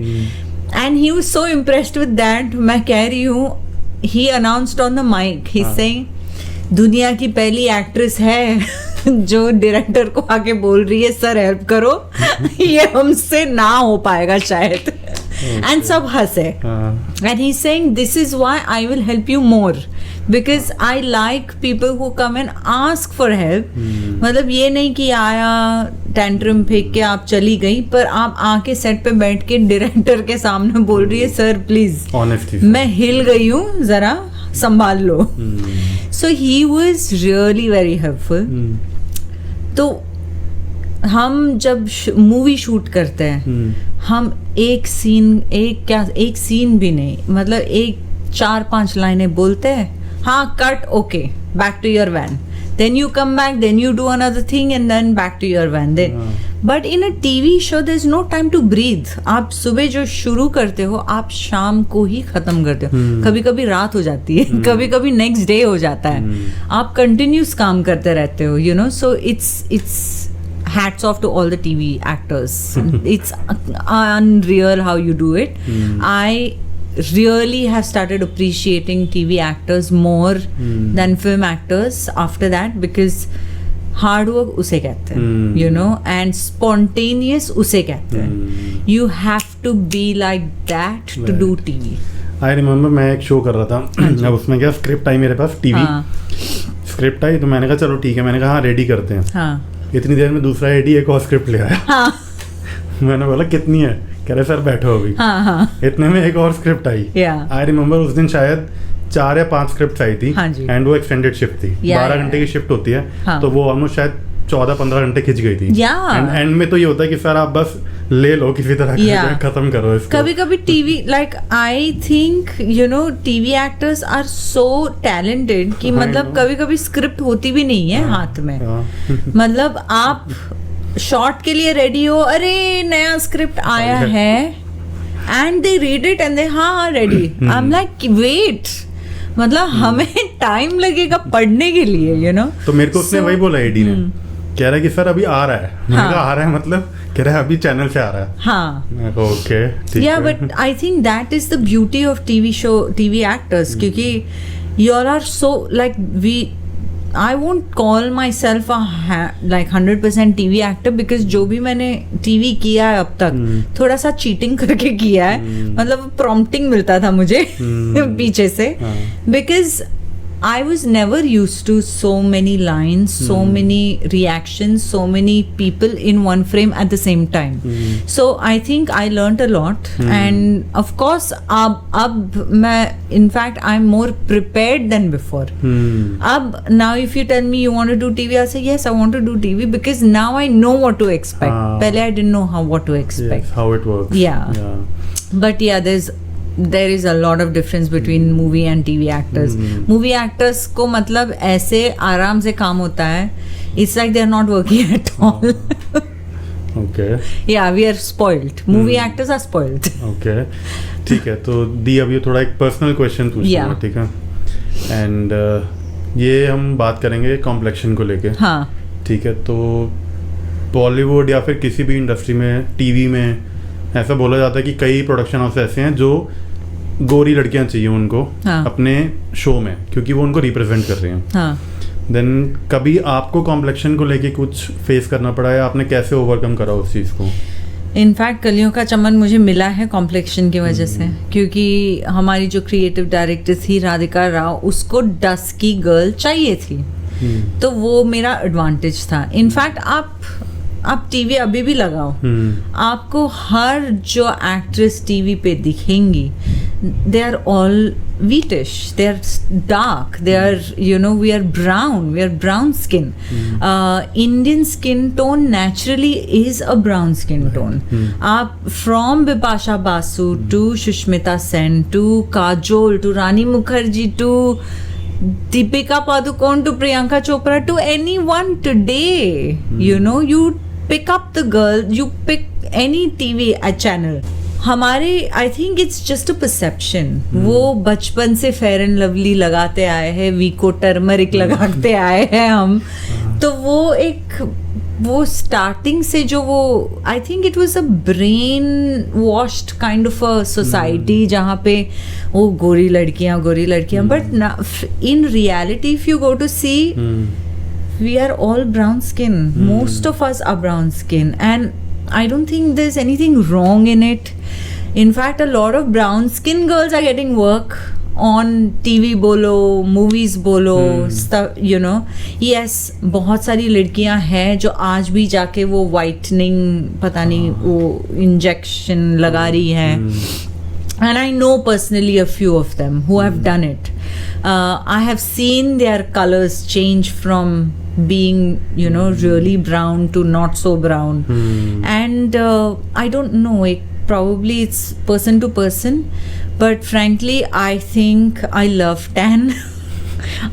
And he was so impressed with that. मैं कह रही हूँ, he announced on the mike, he saying दुनिया की पहली एक्ट्रेस है जो डायरेक्टर को आके बोल रही है सर हेल्प करो, ये हमसे ना हो पाएगा शायद. एंड सब हंसे. And he saying this is why I will help you more, because I like people who come and ask for help. मतलब ये नहीं कि आया टेंट्रम फेंक के आप चली गई, पर आप आके सेट पे बैठ के डायरेक्टर के सामने बोल रही है सर प्लीज मैं हिल गई हूँ, जरा संभाल लो. So he was really very helpful. तो हम जब मूवी शूट करते हैं, हम एक सीन भी नहीं, मतलब 4-5 लाइनें बोलते हैं, हाँ cut, okay back to your van, then you come back, then you do another thing, and then back to your van. But in a TV show there's no time to breathe. आप सुबह जो शुरू करते हो आप शाम को ही खत्म करते हो. कभी कभी रात हो जाती है, कभी कभी नेक्स्ट डे हो जाता है. आप कंटिन्यूस काम करते रहते हो, you know. So it's hats off to all the TV actors. It's unreal how you do it. I really have started appreciating TV actors more than film actors after that, because hard work उसे कहते हैं, you know, and spontaneous उसे कहते हैं. You have to be like that to do TV. I remember मैं एक शो कर रहा था. अब उसमें क्या स्क्रिप्ट आई मेरे पास, टीवी स्क्रिप्ट आई, तो मैंने कहा चलो ठीक है, मैंने कहा हाँ रेडी करते हैं. इतनी देर में दूसरा एडी एक और स्क्रिप्ट ले आया. मैंने बोला कितनी है, कह रहे सर बैठो अभी. इतने में एक और स्क्रिप्ट आई. आई रिमेम्बर उस दिन शायद 4 या 5 स्क्रिप्ट आई थी, एंड वो एक्सटेंडेड शिफ्ट थी. 12 घंटे की शिफ्ट होती है, तो वो ऑलमोस्ट शायद 14-15 घंटे खिंच गई थी. एंड में तो ये होता है कि सर आप बस ले लो किसी तरह खत्म करो इसको. कभी कभी TV, like I think you know, TV actors are so talented कि मतलब कभी कभी स्क्रिप्ट होती भी नहीं है हाथ में. मतलब आप शॉट के लिए रेडी हो, अरे नया स्क्रिप्ट आया है, and they read it and they हाँ ready. I am like wait, मतलब हमें टाइम लगेगा पढ़ने के लिए, यू नो. तो मेरे को उसने वही बोला एडी ने, कह रहा है कि सर अभी आ रहा है. मैंने कहा आ रहा है मतलब, कह रहा है अभी चैनल से आ रहा है. हाँ ओके ठीक है. Yeah but I think that is the beauty of TV show, TV actors, क्योंकि you all are so like we, I won't call myself like 100% TV actor, because जो भी मैंने TV किया है अब तक थोड़ा सा चीटिंग करके किया है. मतलब प्रॉम्प्टिंग मिलता था मुझे पीछे से, because I was never used to so many lines, so many reactions, so many people in one frame at the same time. So I think I learned a lot, and of course अब मैं, in fact I'm more prepared than before. अब now if you tell me you want to do TV, I'll say yes, I want to do TV, because now I know what to expect. पहले I didn't know what to expect. Yes, how it works. Yeah. But yeah, there is a lot of difference between movie and TV actors. Movie actors को मतलब ऐसे आराम से काम होता है. It's like they are not working at all. Okay. Yeah, we are spoiled. Movie actors are spoiled. Okay. ठीक है, तो दी अब ये थोड़ा एक पर्सनल क्वेश्चन पूछूंगा, ठीक है. एंड ये हम बात करेंगे कॉम्प्लेक्शन को लेके. हाँ. ठीक है, तो बॉलीवुड या फिर किसी भी इंडस्ट्री में, टीवी में ऐसा बोला जाता है कि कई प्रोडक्शन हाउस ऐसे हैं जो गोरी लड़कियां चाहिए उनको अपने शो में, क्योंकि वो उनको रिप्रेजेंट कर रही हैं. देन कभी आपको कॉम्प्लेक्शन को लेके कुछ फेस करना पड़ा है, आपने कैसे ओवरकम करा उस चीज़ को? इनफैक्ट कलियों का चमन मुझे मिला है कॉम्प्लेक्शन की वजह से, क्योंकि हमारी जो क्रिएटिव डायरेक्टर थी राधिका राव, उसको डस्की गर्ल चाहिए थी. तो वो मेरा एडवांटेज था. इनफैक्ट आप टीवी अभी भी लगाओ, आपको हर जो एक्ट्रेस टीवी पे दिखेंगी, they are all wheatish, they are dark, they are, you know, we are brown skin. Indian skin tone naturally is a brown skin tone. आप from Bipasha Basu to Shushmita Sen to Kajol to Rani Mukherjee to Deepika Padukone to Priyanka Chopra to anyone today, you know, you pick up the girl, you pick any TV channel. हमारे I think it's just a perception. वो बचपन से फेयर एंड लवली लगाते आए हैं, वीको टर्मरिक लगाते आए हैं हम. तो वो स्टार्टिंग से जो वो, I think it was a brain washed kind of a society जहाँ पे वो गोरी लड़कियाँ. But in reality if you go to see, we are all brown skin. Most of us are brown skin, and I don't think there's anything wrong in it. In fact, a lot of brown skin girls are getting work on TV बोलो, movies बोलो, stuff, you know. Yes, बहुत सारी लड़कियां हैं जो आज भी जाके वो whitening पता नहीं वो injection लगा रही हैं. And I know personally a few of them who have done it. I have seen their colors change from being, you know, really brown to not so brown. And I don't know, probably it's person to person, but frankly I think I love tan.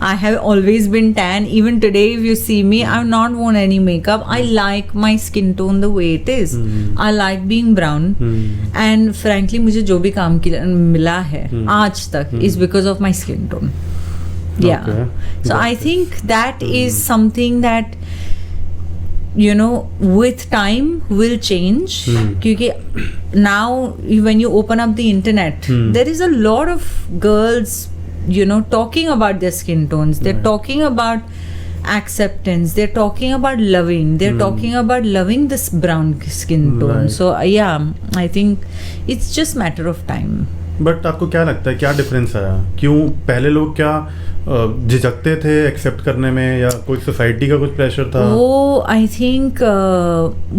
I have always been tan. Even today, if you see me, I've not worn any makeup. I like my skin tone the way it is. I like being brown. And frankly, मुझे जो भी काम मिला है आज तक is because of my skin tone. Yeah. Okay. So I think that is something that, you know, with time will change. क्योंकि now when you open up the internet, there is a lot of girls, you know, talking about their skin tones. They're talking about acceptance. They're talking about loving. They're talking about loving this brown skin tone. Right. So yeah, I think it's just matter of time. But आपको क्या लगता है, क्या डिफरेंस आया? क्यों पहले लोग क्या झिझकते थे एक्सेप्ट करने में, या कोई सोसाइटी का कुछ प्रेशर था? वो आई थिंक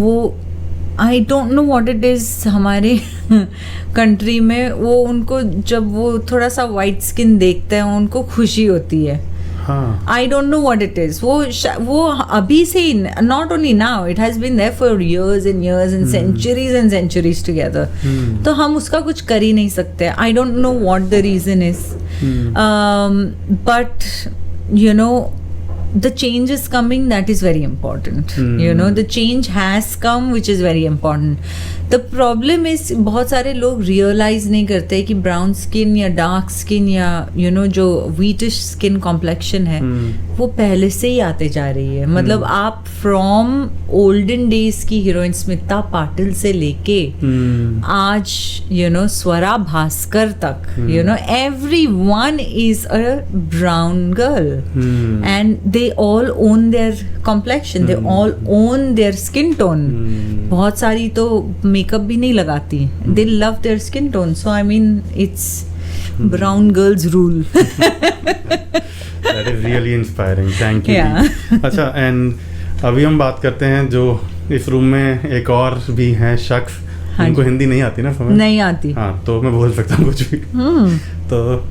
वो आई don't know what it is हमारे कंट्री में, वो उनको जब वो थोड़ा सा वाइट स्किन देखते हैं उनको खुशी होती है. हाँ. I don't know what it is. वो अभी से ही, not only now, it has been there for years and centuries together. तो हम उसका कुछ कर ही नहीं सकते. I don't know what the reason is, but you know, the change is coming. That is very important. You know, the change has come, which is very important. The problem is बहुत सारे लोग realize नहीं करते कि brown skin या dark skin या you know जो wheatish skin complexion है वो पहले से ही आते जा रही है. मतलब आप from olden days की हीरोइन स्मिता पाटिल से लेके आज you know स्वरा भास्कर तक, you know, everyone is a brown girl and they all own their complexion. They all own their skin tone. बहुत सारी तो मेकअप भी नहीं लगाती. They love their skin tone. So I mean, it's brown girls rule. That is really inspiring. Thank you. Yeah. अच्छा, and अभी हम बात करते हैं जो इस रूम में एक और भी हैं शख्स, उनको हिंदी नहीं आती ना समझ? नहीं आती. हाँ, तो मैं बोल सकता हूँ कुछ भी. तो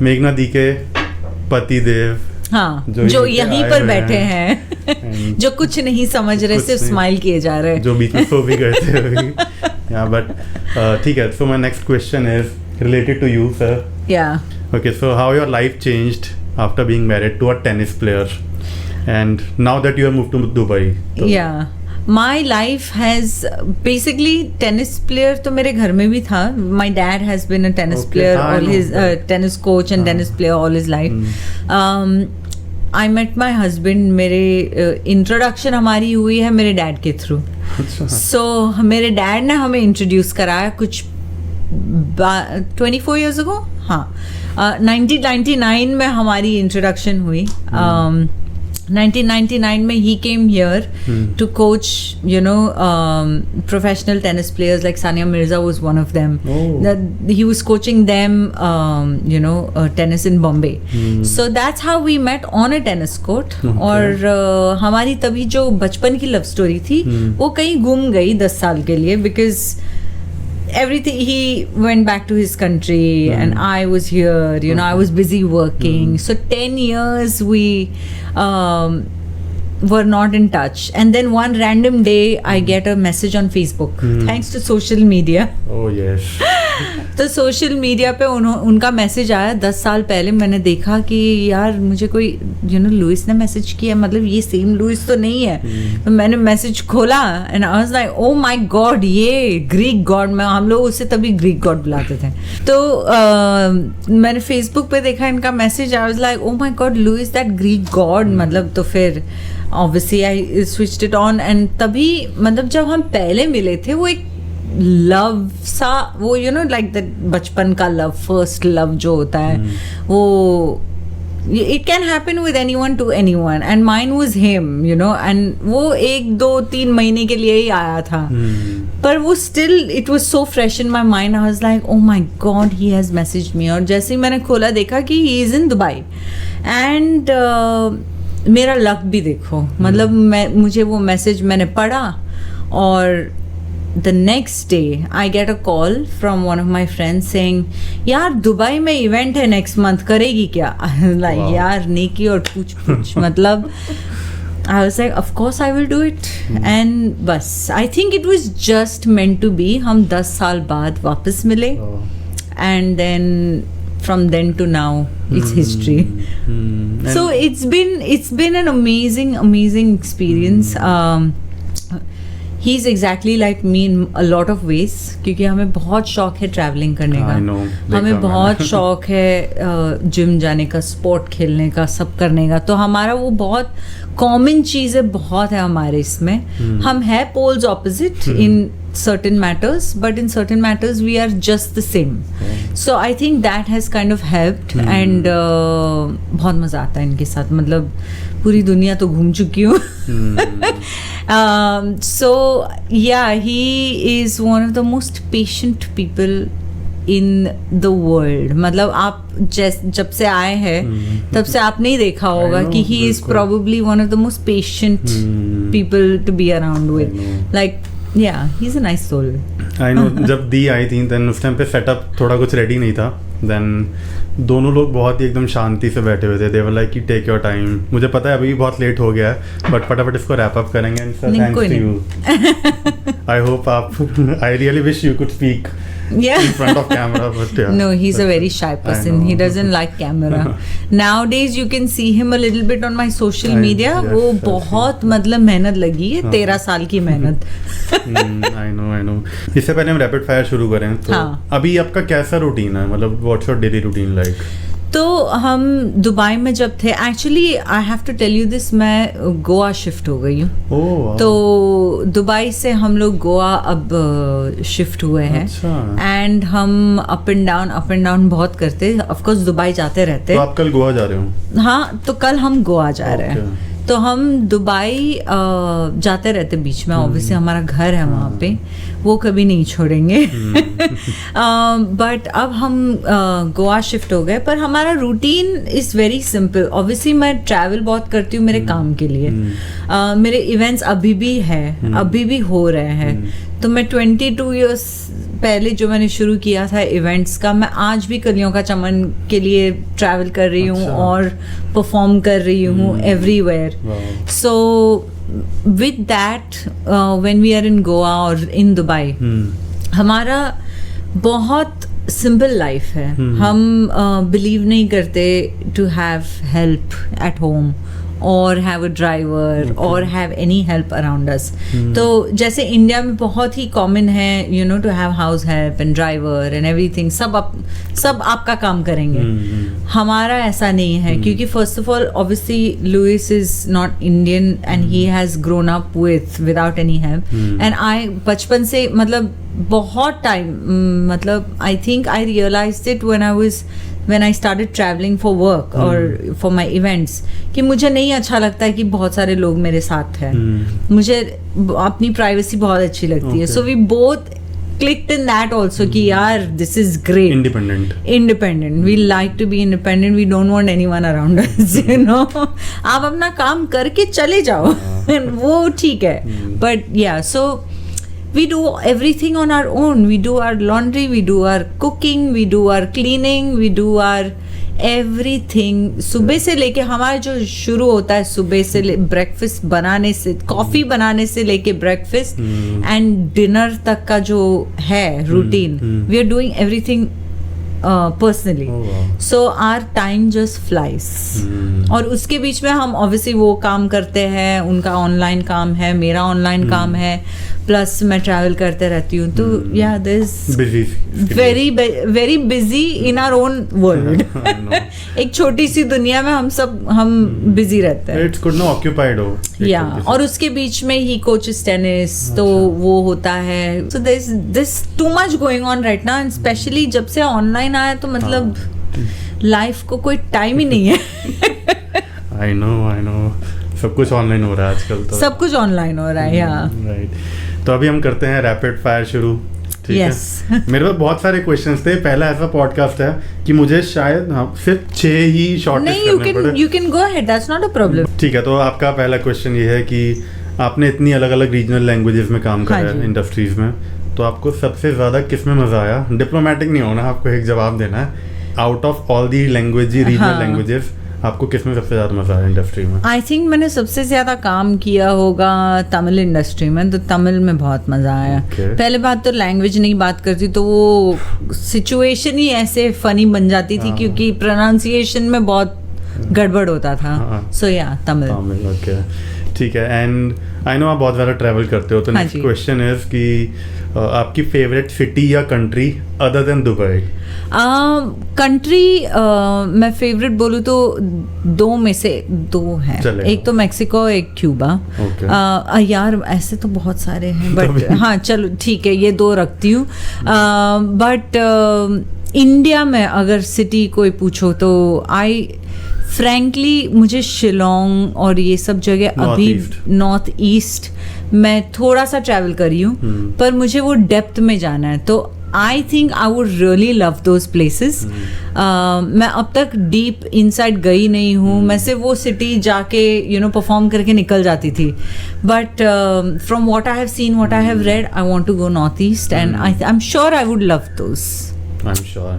मेघना दी के पति देव, हाँ, जो यहीं पर बैठे हैं जो कुछ नहीं समझ रहे, सिर्फ स्माइल किए जा रहे हैं, जो बीच में सो भी गए थे अभी. Yeah, but ठीक है. So my next question is related to you, sir. Yeah. Okay, so how your life changed after being married to a tennis player, and now that you have moved to Dubai? So, Yeah. My life has basically, tennis player तो मेरे घर में भी था. My dad has been a tennis player, all his tennis coach and tennis player all his life. I met my husband, मेरे introduction हमारी हुई है मेरे dad के through. So मेरे dad ने हमें introduce कराया कुछ 24 years ago. हाँ, 1999 में हमारी introduction हुई. 1999 में he came here to coach, you know, professional tennis players like Sania Mirza was one of them. He was coaching them, you know, tennis in Bombay. So that's how we met on a tennis court. और हमारी तभी जो बचपन की लव स्टोरी थी वो कहीं गुम गई 10 साल के लिए, because everything, he went back to his country and I was here, you know, I was busy working. So 10 years we were not in touch, and then one random day I get a message on Facebook, thanks to social media. Oh yes. तो सोशल मीडिया पे उनका मैसेज आया 10 साल पहले. मैंने देखा कि यार मुझे कोई यू नो लुइस ने मैसेज किया, मतलब ये सेम लुइस तो नहीं है. तो मैंने मैसेज खोला and I was like oh my God, ये ग्रीक गॉड. में हम लोग उसे तभी ग्रीक गॉड बुलाते थे. तो मैंने फेसबुक पे देखा इनका message. I was like oh my god, Louis that Greek god. मतलब तो फिर obviously I switched it on, and तभी मतलब जब हम पहले मिले थे वो एक लव सा, वो यू नो लाइक दैट बचपन का लव, फर्स्ट लव जो होता है वो, it can happen with anyone to anyone, and mine was him, you know, and वो 1-2-3 महीने के लिए ही आया था. पर वो still it was so fresh in my mind. I was like oh my god, he has messaged me. और जैसे ही मैंने खोला देखा कि he is in Dubai, and मेरा लक भी देखो, मतलब मुझे वो मैसेज मैंने पढ़ा, और the next day I get a call from one of my friends saying यार दुबई में इवेंट है नेक्स्ट मंथ, करेगी क्या? like wow. यार नेकी और पूछ मतलब I was like of course I will do it. and बस I think it was just meant to be. हम 10 साल बाद वापस मिले, and then from then to now it's history. So it's been an amazing experience. He's exactly like me in a lot of ways, क्योंकि हमें बहुत शौक है ट्रैवलिंग करने का. हमें बहुत शौक है जिम जाने का, स्पोर्ट खेलने का, सब करने का. तो हमारा वो बहुत कॉमन चीज़ें बहुत है हमारे इसमें. हम है poles opposite in certain matters, but in certain matters we are just the same. So I think that has kind of helped. And बहुत मज़ा आता है इनके साथ. मतलब पूरी दुनिया तो घूम चुकी हूँ. So yeah, he is one of the most patient people in the world. मतलब आप जब से आए हैं तब से आपने ही देखा होगा कि he is probably one of the most patient people to be around with. Like yeah, he's a nice soul. I know. जब दी आई थी then उस टाइम पे सेटअप थोड़ा कुछ रेडी नहीं था. देन दोनों लोग बहुत ही एकदम शांति से बैठे हुए थे. दे वर लाइक कि टेक योर टाइम. मुझे पता है अभी भी बहुत लेट हो गया है, बट फटाफट इसको रैप अप करेंगे. And sir thanks to you. I hope आप I really wish you could speak in front of camera, but yeah. No, he's a very shy person. He doesn't like camera. Nowadays you can see him a little bit on my social media. वो बहुत मतलब मेहनत लगी है. 13 साल की मेहनत. I know. इससे पहले हम रैपिड फायर शुरू करें तो अभी आपका कैसा रूटीन है? मतलब what's your daily routine like? तो हम दुबई में जब थे, actually I have to tell you this, मैं गोवा शिफ्ट हो गई हूँ. तो दुबई से हम लोग गोवा अब शिफ्ट हुए हैं. एंड हम अप एंड डाउन बहुत करते. ऑफ कोर्स दुबई जाते रहते. तो आप कल गोवा जा रहे हो? हाँ, तो कल हम गोवा जा रहे हैं. तो हम दुबई जाते रहते बीच में. ऑब्वियसली हमारा घर है वहाँ पे, वो कभी नहीं छोड़ेंगे. बट अब हम गोवा शिफ्ट हो गए. पर हमारा routine is very simple. Obviously मैं ट्रैवल बहुत करती हूँ मेरे काम के लिए. मेरे इवेंट्स अभी भी हो रहे हैं. तो मैं 22 इयर्स पहले जो मैंने शुरू किया था इवेंट्स का, मैं आज भी कलियों का चमन के लिए ट्रैवल कर रही हूँ और परफॉर्म कर रही हूँ everywhere. So with that when we are in Goa और इन दुबई, हमारा बहुत सिंपल लाइफ है. हम बिलीव नहीं करते to have help at home or have a driver or have any help around us. तो जैसे इंडिया में बहुत ही कॉमन है you know to have house help and driver and everything. सब आपका काम करेंगे. हमारा ऐसा नहीं है, क्योंकि first of all obviously Louis is not Indian and he has grown up without any help. And I बचपन से मतलब बहुत टाइम मतलब I think I realised it when I started traveling for work or for my events, कि मुझे नहीं अच्छा लगता है कि बहुत सारे लोग मेरे साथ हैं. मुझे अपनी प्राइवेसी बहुत अच्छी लगती है. So we both clicked in that also कि यार this is great. Independent. We like to be independent. We don't want anyone around us. You know, आप अपना काम करके चले जाओ. वो ठीक है. But yeah, so we do everything on our own. We do our laundry, we do our cooking, we do our cleaning, we do our everything. सुबह से लेके हमारा जो शुरू होता है सुबह से ब्रेकफास्ट बनाने से, कॉफी बनाने से लेके ब्रेकफास्ट एंड डिनर तक का जो है routine, we are doing everything personally. So our time just flies. और उसके बीच में हम obviously वो काम करते हैं. उनका ऑनलाइन काम है, मेरा ऑनलाइन काम है, प्लस मैं ट्रैवल करते रहती हूँ. तो yeah, there's very busy in our own world. एक छोटी सी दुनिया में हम बिजी रहते हैं. It's good ना, occupied हो. Yeah, और उसके बीच में ही coaches tennis, तो वो होता है. So there's too much going on right now, and especially जब से ऑनलाइन आया तो मतलब लाइफ को कोई टाइम ही नहीं है. I know. सब कुछ ऑनलाइन हो रहा है आजकल. तो सब कुछ ऑनलाइन हो रहा है. राइट. तो अभी हम करते हैं रैपिड फायर शुरू. ठीक है. मेरे पास बहुत सारे क्वेश्चंस थे. पहला ऐसा पॉडकास्ट है कि मुझे शायद सिर्फ 6 ही शॉर्टलिस्ट करने पड़े. You can go ahead, that's not a problem. ठीक है. तो आपका पहला क्वेश्चन ये है कि आपने इतनी अलग अलग रीजनल लैंग्वेजेस में काम करा है इंडस्ट्रीज में, तो आपको सबसे ज्यादा किस में मजा आया? डिप्लोमेटिक नहीं होना, आपको एक जवाब देना है. Out of all the regional languages आपको किस में सबसे ज़्यादा मज़ा आया इंडस्ट्री में? आई थिंक मैंने सबसे ज़्यादा काम किया होगा तमिल इंडस्ट्री में, तो तमिल में बहुत मज़ा आया। पहले बात तो लैंग्वेज नहीं बात करती तो वो सिचुएशन ही ऐसे फनी बन जाती थी क्योंकि प्रोनाउंसिएशन में बहुत गड़बड़ होता था। सो या तमिल। ओके, ठीक है। एंड आई नो आप बहुत ज़्यादा ट्रैवल करते हो, तो नेक्स्ट क्वेश्चन इज कि आपकी फेवरेट सिटी या country other than Dubai? Country मैं फेवरेट बोलूँ तो दो में से दो हैं, एक तो मैक्सिको, एक क्यूबा। यार ऐसे तो बहुत सारे हैं बट हाँ चलो ठीक है, ये दो रखती हूँ। बट इंडिया में अगर सिटी कोई पूछो तो फ्रैंकली मुझे शिलोंग और ये सब जगह अभी नॉर्थ ईस्ट मैं थोड़ा सा ट्रैवल करी हूँ, पर मुझे वो डेप्थ में जाना है, तो आई think I would really love those places. मैं अब तक डीप इनसाइड गई नहीं हूँ, मैं सिर्फ वो सिटी जाके परफॉर्म करके निकल जाती थी, but from what I have seen, what I have read, I want to go north east and I am sure I would love those. I'm sure.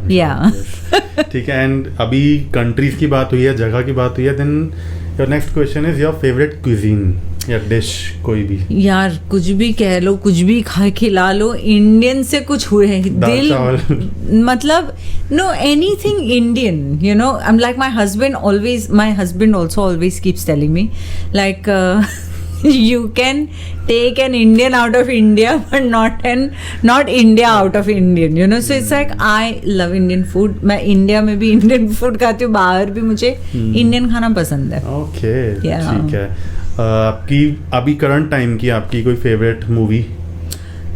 ठीक है। एंड अभी कंट्रीज की बात हुई है, जगह की बात हुई है, then your next question is your favourite cuisine या डिश कोई भी। यार कुछ भी कह लो, कुछ भी खिला लो, इंडियन से कुछ हुए दिल मतलब know anything Indian, I am like my husband also always keeps telling me like you can take an Indian out of India but not India out of Indian, so it's like I love Indian food. मैं इंडिया में भी इंडियन फूड खाती हूँ, बाहर भी मुझे इंडियन खाना पसंद है। ओके, ठीक है। आपकी अभी करंट टाइम की आपकी कोई फेवरेट मूवी?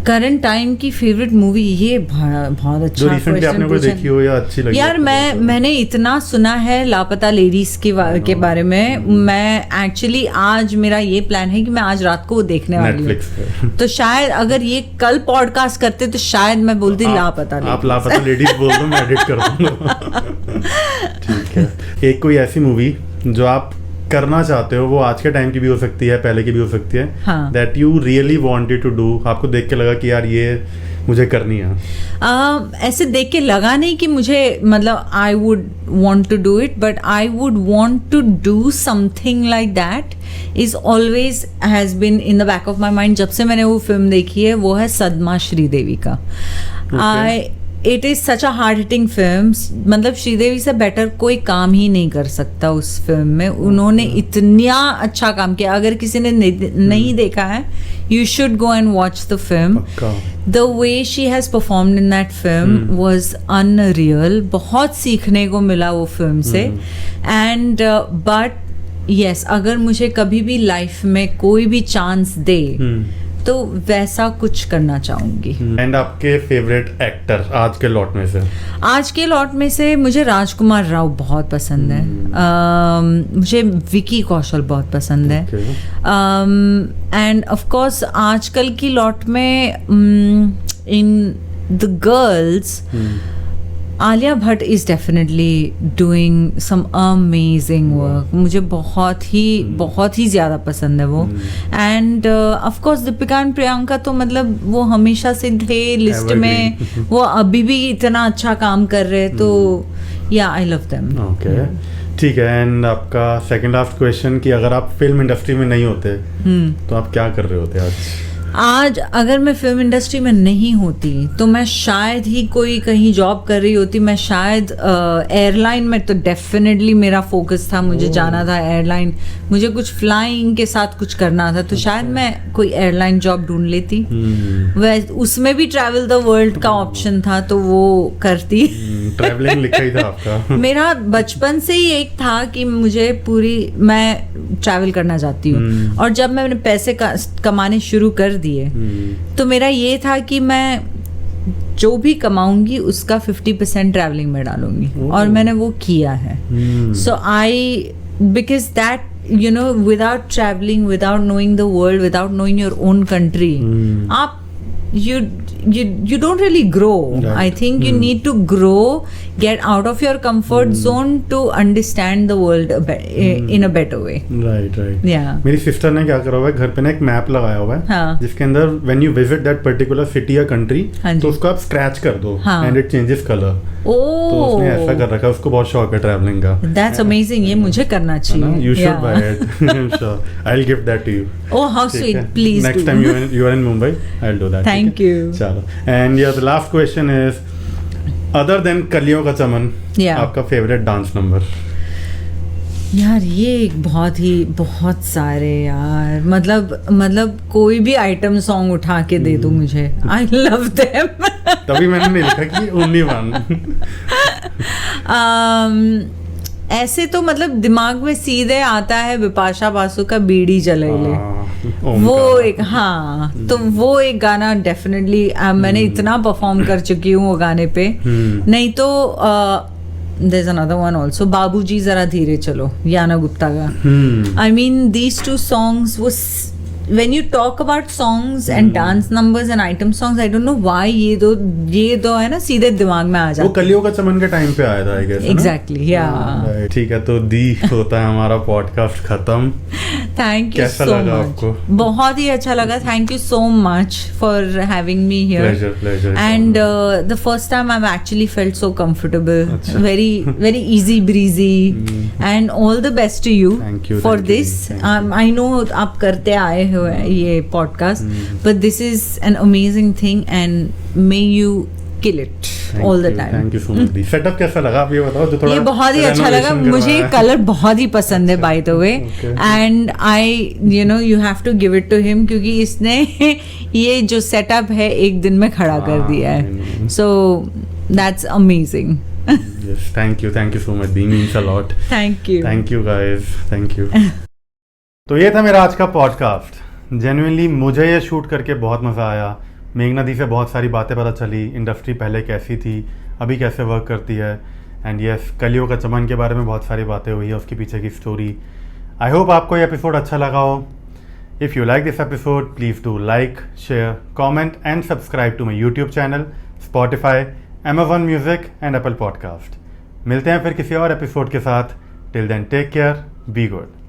करंट टाइम की फेवरेट मूवी, ये बहुत अच्छा क्वेश्चन आपने कोई देखी हो या अच्छी लगी? यार मैंने इतना सुना है लापता लेडीज के बारे में। मैं एक्चुअली आज मेरा ये प्लान है कि मैं आज रात को वो देखने वाली हूँ, तो शायद अगर ये कल पॉडकास्ट करते तो शायद मैं बोलती लापता लेडीज। आप लापता लेडीज बोल दो, मैं एडिट कर दूंगा। ठीक है। एक कोई ऐसी मूवी जो आप करना चाहते हो, वो आज के टाइम की भी हो सकती है, पहले की भी हो सकती है, that you really wanted to do, आपको देख के लगा कि यार ये मुझे करनी है? ऐसे देख के लगा नहीं कि मुझे मतलब I would want to do it, but I would want to do something like that is always has been in the back of my mind. जब से मैंने वो फिल्म देखी है, वो है सदमा श्रीदेवी का। It is such a hard hitting film, मतलब श्रीदेवी से बेटर कोई काम ही नहीं कर सकता उस फिल्म में। उन्होंने इतना अच्छा काम किया, अगर किसी ने नहीं देखा है, you should go and watch the film. The way she has performed in that film was unreal. बहुत सीखने को मिला वो फिल्म से। एंड बट यस, अगर मुझे कभी भी लाइफ में कोई भी चांस दे तो वैसा कुछ करना चाहूंगी। एंड आपके फेवरेट एक्टर आज के लॉट में से? आज के लॉट में से मुझे राजकुमार राव बहुत पसंद है। मुझे विकी कौशल बहुत पसंद है। एंड ऑफ कोर्स आजकल की लॉट में in the girls Alia Bhatt is definitely doing some amazing work. मुझे बहुत ही ज़्यादा पसंद है वो। And of course Deepika and Priyanka तो मतलब वो हमेशा से थे लिस्ट में, वो अभी भी इतना अच्छा काम कर रहे, तो या आई लव देम। ओके, ठीक है। एंड आपका सेकंड लास्ट क्वेश्चन कि अगर आप फिल्म इंडस्ट्री में नहीं होते तो आप क्या कर रहे होते आज? अगर मैं फिल्म इंडस्ट्री में नहीं होती तो मैं शायद ही कोई कहीं जॉब कर रही होती। मैं शायद एयरलाइन में, तो डेफिनेटली मेरा फोकस था, मुझे जाना था एयरलाइन, मुझे कुछ फ्लाइंग के साथ कुछ करना था, तो शायद मैं कोई एयरलाइन जॉब ढूंढ लेती। उसमें भी ट्रैवल द वर्ल्ड का ऑप्शन था, तो वो करती। ट्रैवलिंग लिखा ही था आपका? मेरा बचपन से ही एक था कि मैं ट्रैवल करना चाहती हूँ, और जब मैंने पैसे कमाने शुरू कर दिए तो मेरा ये था कि मैं जो भी कमाऊंगी उसका 50% ट्रैवलिंग में डालूंगी, और मैंने वो किया है। So because that without traveling, without knowing the world, without knowing your own country, आप you don't really grow. Right. I think you need to grow, get out of your comfort zone to understand the world in a better way. Right right Yeah. मेरी सिस्टर ने क्या करा हुआ है, घर पे ना एक मैप लगाया हुआ है हाँ. जिसके अंदर when you visit that particular city या कंट्री हाँ जी. तो उसको आप स्क्रैच कर दो हाँ. And it changes colour. तो उसने ऐसा कर रखा है, उसको बहुत शौक है ट्रैवलिंग का. That's amazing. ये मुझे करना चाहिए. You should Yeah. buy it. I'm sure. I'll give that to you. Oh, how ठीक sweet. है? Please Next do. time you are in Mumbai, I'll do that. Thank ठीक है? you. चलो. And yeah, the last question is, other than कलियों का चमन, Yeah. आपका favorite dance number? यार ये एक बहुत सारे यार, मतलब कोई भी आइटम सॉन्ग उठा के दे दो मुझे. I love them. तभी मैंने नहीं लिखा कि only one. ऐसे तो मतलब दिमाग में सीधे आता है बिपाशा बासु का बीड़ी जले ले. वो एक, हाँ, तो वो एक गाना डेफिनेटली मैंने इतना परफॉर्म कर चुकी हूँ वो गाने पे. नहीं तो there's another one also, बाबूजी जरा धीरे चलो, याना गुप्ता का. I mean these two songs was, when you talk about songs and dance numbers and item songs, I don't know why ये दो है ना सीधे दिमाग में आ वो जाते. कलियों का चमन के टाइम पे आया था आई गेस. Exactly, yeah. ठीक है, तो दी होता है हमारा पॉडकास्ट खत्म. Thank you कैसा so लगा much. आपको? बहुत ही अच्छा लगा. Thank you so much for having me here. Pleasure. And the first time I've actually felt so comfortable. अच्छा. Very easy breezy. And all the best to you. Thank you, for thank you, this. thank you. I know आप करते आए हो ये podcast, but this is an amazing thing and may you kill it all the time. Thank you so much. The setup कैसा लगा आप ये बताओ. जो थोड़ा ये बहुत ही अच्छा लगा renovation मुझे. करवाया. कलर बहुत ही पसंद है by the way. Okay. And I you have to give it to him क्योंकि इसने ये जो सेटअप है एक दिन में खड़ा कर दिया है. So that's amazing. Yes, thank you so much. The means a lot. Thank you guys, thank you. तो ये था मेरा आज का पॉडकास्ट. जेन्युइनली मुझे ये शूट करके बहुत मज़ा आया. मेघना दी से बहुत सारी बातें पता चली. इंडस्ट्री पहले कैसी थी, अभी कैसे वर्क करती है. एंड यस, कलियों का चमन के बारे में बहुत सारी बातें हुई है, उसके पीछे की स्टोरी. आई होप आपको ये एपिसोड अच्छा लगा हो. If you like this episode please do like, share, comment and subscribe to my YouTube channel, Spotify, Amazon Music and Apple podcast. मिलते हैं फिर किसी और एपिसोड के साथ. Till then take care, be good.